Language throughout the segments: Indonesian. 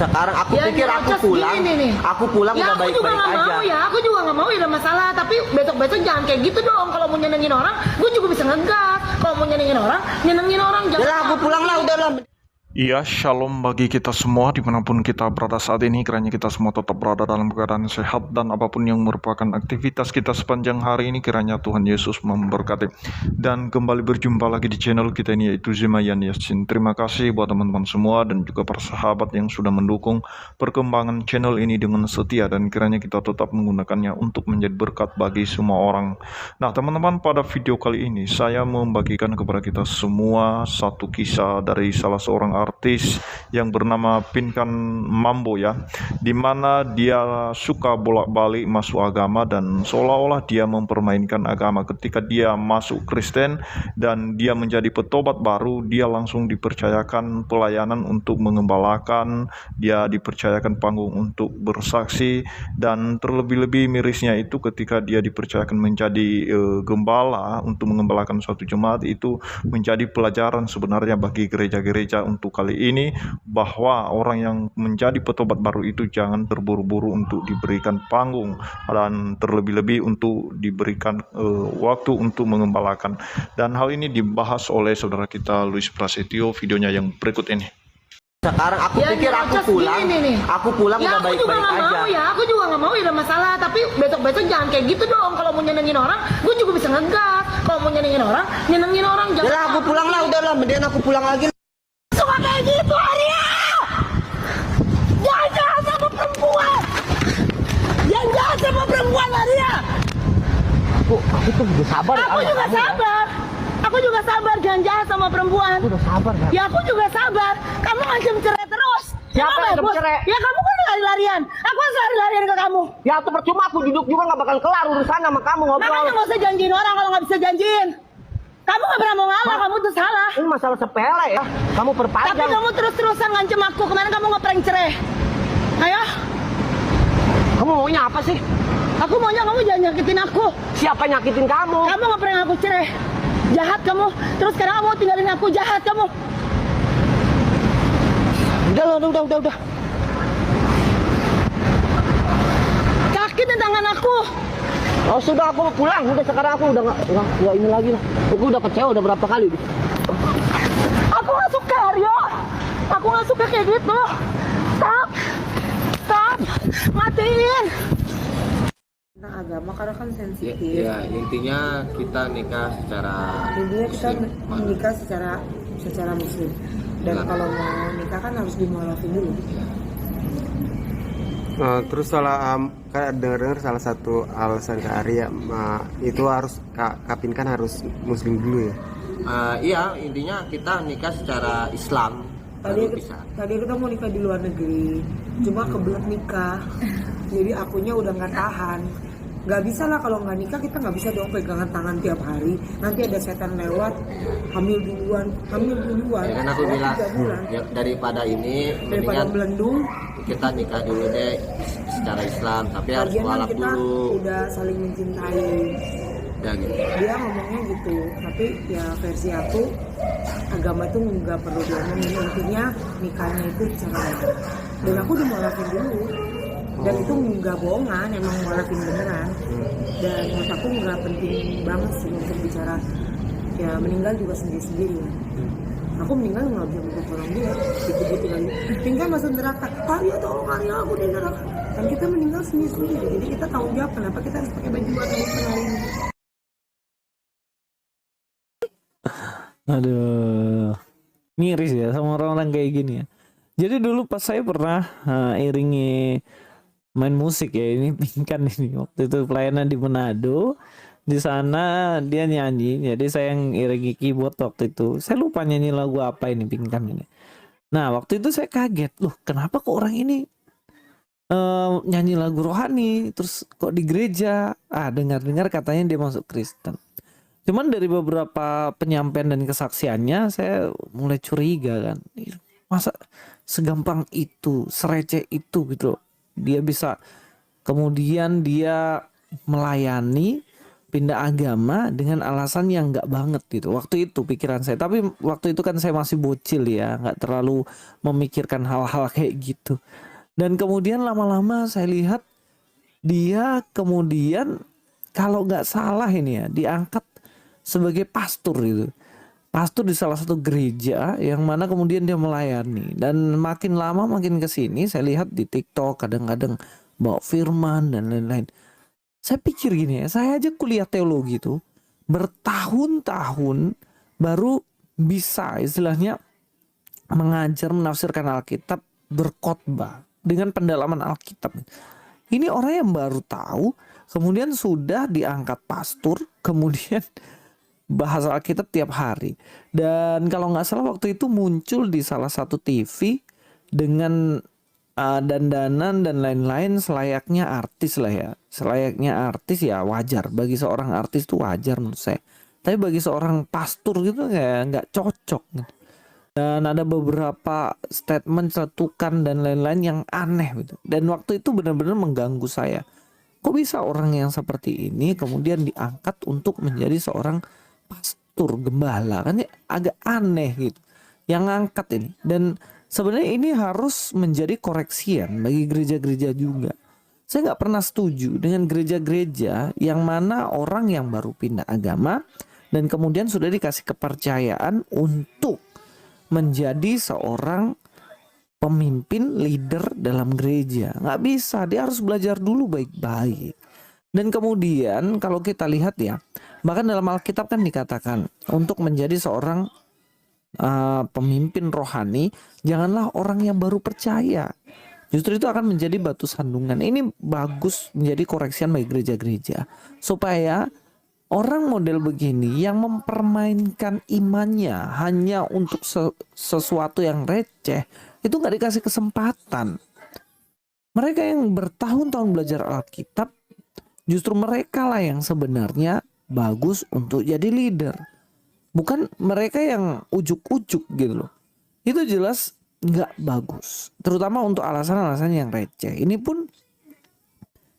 Sekarang aku Ya, pikir aku nyerocos pulang, gini nih. aku pulang Ya udah aku juga baik-baik nggak aja. mau ya, aku juga nggak mau ya ada masalah. Tapi besok-besok jangan kayak gitu dong. Kalau mau nyenengin orang, gue juga bisa ngegas. Kalau mau nyenengin orang, jangan. Udah aku pulang lah, udahlah. Iya, shalom bagi kita semua dimanapun kita berada saat ini. Kiranya kita semua tetap berada dalam keadaan sehat dan apapun yang merupakan aktivitas kita sepanjang hari ini, kiranya Tuhan Yesus memberkati. Dan kembali berjumpa lagi di channel kita ini, yaitu Zemayan Yasin. Terima kasih buat teman-teman semua dan juga para sahabat yang sudah mendukung perkembangan channel ini dengan setia, dan kiranya kita tetap menggunakannya untuk menjadi berkat bagi semua orang. Nah teman-teman, pada video kali ini saya membagikan kepada kita semua satu kisah dari salah seorang artis yang bernama Pinkan Mambo ya, dimana dia suka bolak-balik masuk agama dan seolah-olah dia mempermainkan agama. Ketika dia masuk Kristen dan dia menjadi petobat baru, dia langsung dipercayakan pelayanan untuk mengembalakan, dia dipercayakan panggung untuk bersaksi, dan terlebih-lebih mirisnya itu ketika dia dipercayakan menjadi gembala untuk mengembalakan suatu jemaat, itu menjadi pelajaran sebenarnya bagi gereja-gereja untuk kali ini, bahwa orang yang menjadi petobat baru itu jangan terburu-buru untuk diberikan panggung dan terlebih-lebih untuk diberikan waktu untuk mengembalakan. Dan hal ini dibahas oleh saudara kita Luis Prasetyo, videonya yang berikut ini. Sekarang aku Ya, pikir aku nyerocos pulang, gini nih. aku pulang Ya udah aku juga baik-baik nggak aja. mau ya, aku juga nggak mau ya ada masalah. Tapi besok-besok jangan kayak gitu dong. Kalau mau nyenengin orang, gue juga bisa ngegas. Kalau mau nyenengin orang, jangan. Udahlah aku pulang lah, udahlah. Mendingan aku pulang lagi. Suka kayak gitu Arya. Jangan jahat sama perempuan. Jangan jahat sama perempuan Arya. Aku tuh udah sabar. Aku juga sabar. Aku juga sabar jangan jahat sama perempuan. Aku udah sabar kan. Ya aku juga sabar. Kamu ngancam cerai terus. Siapa Emang yang bagus? cerai? Ya kamu kan lari-larian. Aku harus lari-larian ke kamu. Ya itu percuma, aku duduk juga nggak bakal kelar urusan sama kamu ngobrol. Makanya nggak usah janjiin orang kalau nggak bisa janjiin. Kamu nggak pernah mau ngalah, kamu tuh salah. Ini masalah sepele ya. Kamu Tapi perpanjang. kamu terus-terusan ngancem aku. Kemarin kamu ngeprank cerai. Ayo, Kamu maunya apa sih? aku maunya kamu jangan nyakitin aku. Siapa nyakitin kamu? Kamu ngeprank aku cerai. Jahat kamu. Terus sekarang kamu tinggalin aku, jahat kamu. Udah. Sakit tangan aku. Oh sudah, aku mau pulang. Udah sekarang aku udah nggak ini lagi lah. Aku udah kecewa udah berapa kali. Aku nggak suka Aryo. Aku nggak suka kayak gitu. Stop. Matiin. Tentang agama karena kan sensitif. Ya, intinya kita nikah secara Intinya kita muslim. menikah secara muslim. Dan Nah. kalau mau nikah kan harus dimolafin dulu. Terus salah kan dengar salah satu alasan Kak Arya itu harus Kak Pinkan harus muslim dulu ya. Iya, intinya kita nikah secara Islam. Baru bisa. Tadi kita mau nikah di luar negeri, cuma kebelet nikah. Jadi akunya udah nggak tahan. Nggak bisa lah kalau nggak nikah, kita nggak bisa dong pegangan tangan tiap hari. Nanti ada setan lewat, hamil duluan. Ya kan aku bilang 3 bulan. ya, daripada ini Daripada mendingan melendung, kita nikah dulu deh secara Islam, tapi harus lagian kan mualaf kita dulu. udah saling mencintai. Udah gitu. Dia ngomongnya gitu, tapi ya versi aku agama itu nggak perlu diomongin, intinya nikahnya itu cara baik. Dan aku dimolafin dulu, dan itu nggak bohongan, emang molafin beneran. Dan menurut aku nggak penting banget sih untuk bicara, ya meninggal juga sendiri-sendiri ya. Aku meninggal nggak bisa buka orang dia, gitu-gitu lagi. Tinggal masuk neraka, Arya tolong Arya, aku di neraka. Dan kita meninggal sendiri-sendiri, jadi kita tanggung jawab kenapa kita harus pakai baju warna hitam hari ini. Aduh, miris ya sama orang-orang kayak gini ya. Jadi dulu pas saya pernah iringi main musik ya, ini Pinkan ini waktu itu pelayanan di Manado. Di sana dia nyanyi, jadi saya yang iringi keyboard waktu itu. Saya lupa nyanyi lagu apa ini Pinkan ini. Nah waktu itu saya kaget, loh kenapa kok orang ini nyanyi lagu rohani, terus kok di gereja? Dengar-dengar katanya dia masuk Kristen. Cuman dari beberapa penyampaian dan kesaksiannya saya mulai curiga kan. Masa segampang itu, serece itu gitu. Dia bisa kemudian dia melayani, pindah agama dengan alasan yang nggak banget gitu. Waktu itu pikiran saya. Tapi waktu itu kan saya masih bocil ya, nggak terlalu memikirkan hal-hal kayak gitu. Dan kemudian lama-lama saya lihat dia kemudian kalau nggak salah ini ya diangkat sebagai pastor gitu. Pastor di salah satu gereja yang mana kemudian dia melayani. Dan makin lama makin kesini saya lihat di TikTok kadang-kadang bawa firman dan lain-lain. Saya pikir gini ya, saya aja kuliah teologi tuh bertahun-tahun baru bisa istilahnya mengajar menafsirkan Alkitab, berkhotbah dengan pendalaman Alkitab. Ini orang yang baru tahu, kemudian sudah diangkat pastor, kemudian bahasa Alkitab tiap hari. Dan kalau nggak salah waktu itu muncul di salah satu TV dengan dandanan dan lain-lain selayaknya artis lah ya. Selayaknya artis ya wajar. Bagi seorang artis itu wajar menurut saya. Tapi bagi seorang pastor gitu kayak nggak cocok gitu. Dan ada beberapa statement cetukan dan lain-lain yang aneh gitu. Dan waktu itu benar-benar mengganggu saya. Kok bisa orang yang seperti ini kemudian diangkat untuk menjadi seorang pastor, gembala? Kan agak aneh gitu yang ngangkat ini. Dan sebenarnya ini harus menjadi koreksian bagi gereja-gereja juga. Saya nggak pernah setuju dengan gereja-gereja yang mana orang yang baru pindah agama dan kemudian sudah dikasih kepercayaan untuk menjadi seorang pemimpin, leader dalam gereja. Nggak bisa, dia harus belajar dulu baik-baik. Dan kemudian kalau kita lihat ya, bahkan dalam Alkitab kan dikatakan untuk menjadi seorang pemimpin rohani, janganlah orang yang baru percaya. Justru itu akan menjadi batu sandungan. Ini bagus menjadi koreksian bagi gereja-gereja. Supaya orang model begini yang mempermainkan imannya hanya untuk sesuatu yang receh, itu nggak dikasih kesempatan. Mereka yang bertahun-tahun belajar Alkitab, justru mereka lah yang sebenarnya bagus untuk jadi leader. Bukan mereka yang ujuk-ujuk gitu loh. Itu jelas nggak bagus. Terutama untuk alasan-alasan yang receh. Ini pun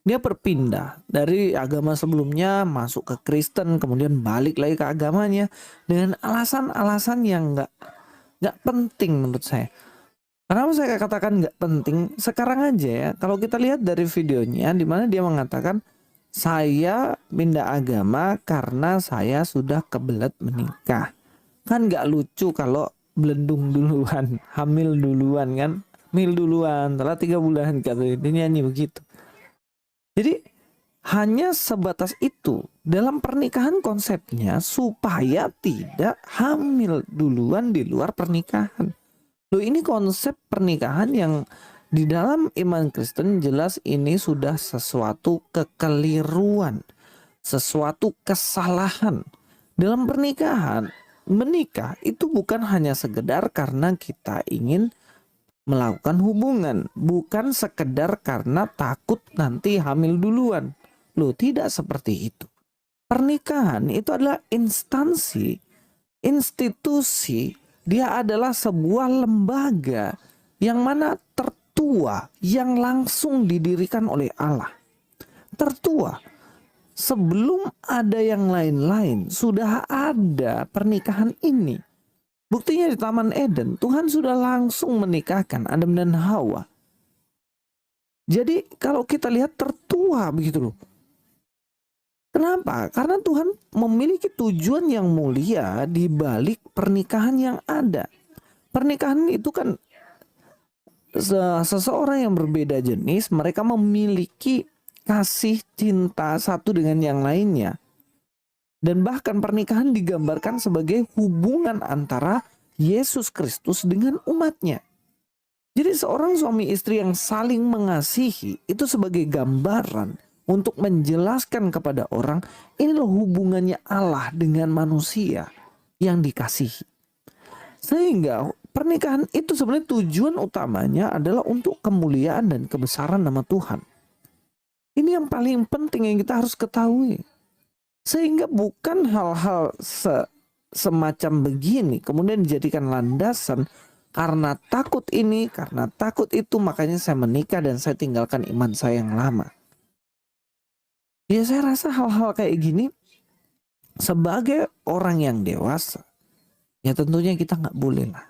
dia berpindah dari agama sebelumnya masuk ke Kristen, kemudian balik lagi ke agamanya dengan alasan-alasan yang nggak penting menurut saya. Kenapa saya katakan nggak penting? Sekarang aja ya, kalau kita lihat dari videonya, di mana dia mengatakan saya pindah agama karena saya sudah kebelet menikah. Kan nggak lucu kalau belendung duluan, hamil duluan kan, hamil duluan, setelah 3 bulan kata dia nyanyi begitu. Jadi hanya sebatas itu dalam pernikahan konsepnya supaya tidak hamil duluan di luar pernikahan. Loh, ini konsep pernikahan yang di dalam iman Kristen jelas ini sudah sesuatu kekeliruan, sesuatu kesalahan. Dalam pernikahan, menikah itu bukan hanya sekedar karena kita ingin melakukan hubungan, bukan sekedar karena takut nanti hamil duluan. Loh, tidak seperti itu. Pernikahan itu adalah instansi, institusi, dia adalah sebuah lembaga yang mana tertua yang langsung didirikan oleh Allah. Tertua. Sebelum ada yang lain-lain, sudah ada pernikahan ini. Buktinya di Taman Eden, Tuhan sudah langsung menikahkan Adam dan Hawa. Jadi kalau kita lihat tertua begitu loh. Kenapa? Karena Tuhan memiliki tujuan yang mulia di balik pernikahan yang ada. Pernikahan itu kan seseorang yang berbeda jenis, mereka memiliki kasih cinta satu dengan yang lainnya. Dan bahkan pernikahan digambarkan sebagai hubungan antara Yesus Kristus dengan umatnya. Jadi seorang suami istri yang saling mengasihi itu sebagai gambaran untuk menjelaskan kepada orang inilah hubungannya Allah dengan manusia yang dikasihi. Sehingga pernikahan itu sebenarnya tujuan utamanya adalah untuk kemuliaan dan kebesaran nama Tuhan. Ini yang paling penting yang kita harus ketahui. Sehingga bukan hal-hal semacam begini kemudian dijadikan landasan karena takut ini, karena takut itu makanya saya menikah dan saya tinggalkan iman saya yang lama. Ya saya rasa hal-hal kayak gini sebagai orang yang dewasa, ya tentunya kita nggak boleh lah.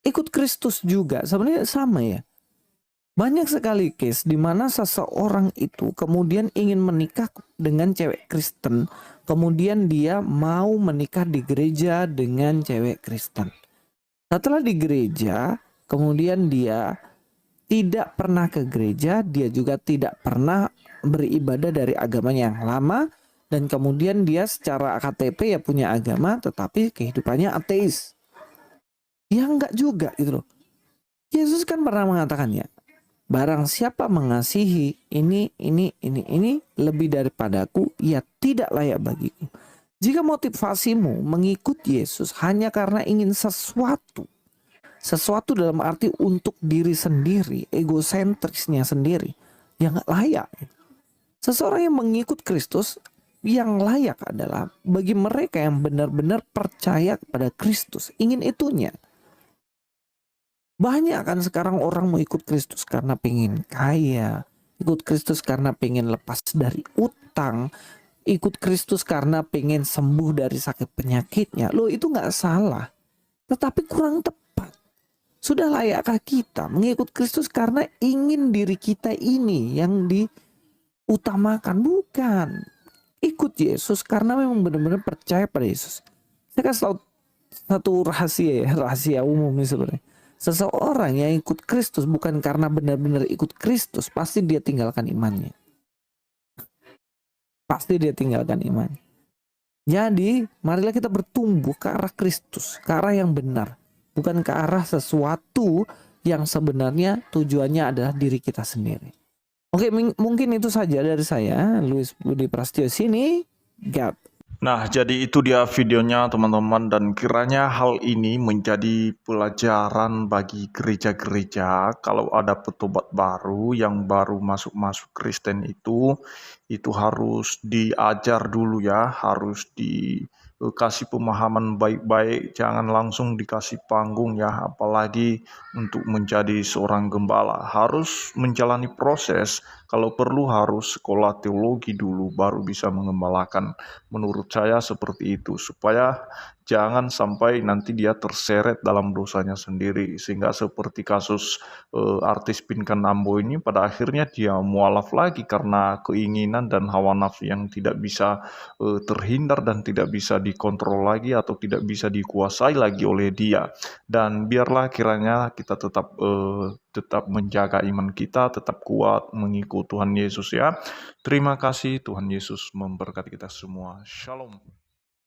Ikut Kristus juga sebenarnya sama ya. Banyak sekali case di mana seseorang itu kemudian ingin menikah dengan cewek Kristen, kemudian dia mau menikah di gereja dengan cewek Kristen. Setelah di gereja, kemudian dia tidak pernah ke gereja, dia juga tidak pernah beribadah dari agamanya yang lama, dan kemudian dia secara KTP ya punya agama, tetapi kehidupannya ateis. Ya enggak juga gitu loh. Yesus kan pernah mengatakan ya, barang siapa mengasihi ini lebih daripadaku, ia tidak layak bagiku. Jika motivasimu mengikut Yesus hanya karena ingin sesuatu dalam arti untuk diri sendiri, egosentrisnya sendiri, ya nggak layak. Seseorang yang mengikut Kristus, yang layak adalah bagi mereka yang benar-benar percaya kepada Kristus, ingin itunya. Banyak kan sekarang orang mau ikut Kristus karena pengen kaya, ikut Kristus karena pengen lepas dari utang, ikut Kristus karena pengen sembuh dari sakit penyakitnya. Loh, itu nggak salah, tetapi kurang tepat. Sudah layakkah kita mengikut Kristus karena ingin diri kita ini yang diutamakan? Bukan. Ikut Yesus karena memang benar-benar percaya pada Yesus. Saya kasih tahu satu rahasia umum nih sebenarnya. Seseorang yang ikut Kristus bukan karena benar-benar ikut Kristus, pasti dia tinggalkan imannya. Pasti dia tinggalkan imannya. Jadi, marilah kita bertumbuh ke arah Kristus, ke arah yang benar. Bukan ke arah sesuatu yang sebenarnya tujuannya adalah diri kita sendiri. Oke, mungkin itu saja dari saya, Luis Budi Prasetyo sini. God. Nah, jadi itu dia videonya teman-teman, dan kiranya hal ini menjadi pelajaran bagi gereja-gereja kalau ada petobat baru yang baru masuk Kristen itu harus diajar dulu ya, harus dikasih pemahaman baik-baik, jangan langsung dikasih panggung ya, apalagi untuk menjadi seorang gembala. Harus menjalani proses, kalau perlu harus sekolah teologi dulu baru bisa mengembalakan. Menurut saya seperti itu, supaya jangan sampai nanti dia terseret dalam dosanya sendiri, sehingga seperti kasus artis Pinkan Ambo ini, pada akhirnya dia mualaf lagi karena keinginan dan hawa nafsu yang tidak bisa terhindar dan tidak bisa dikontrol lagi atau tidak bisa dikuasai lagi oleh dia. Dan biarlah kiranya kita tetap menjaga iman kita, tetap kuat mengikut Tuhan Yesus ya. Terima kasih, Tuhan Yesus memberkati kita semua. Shalom.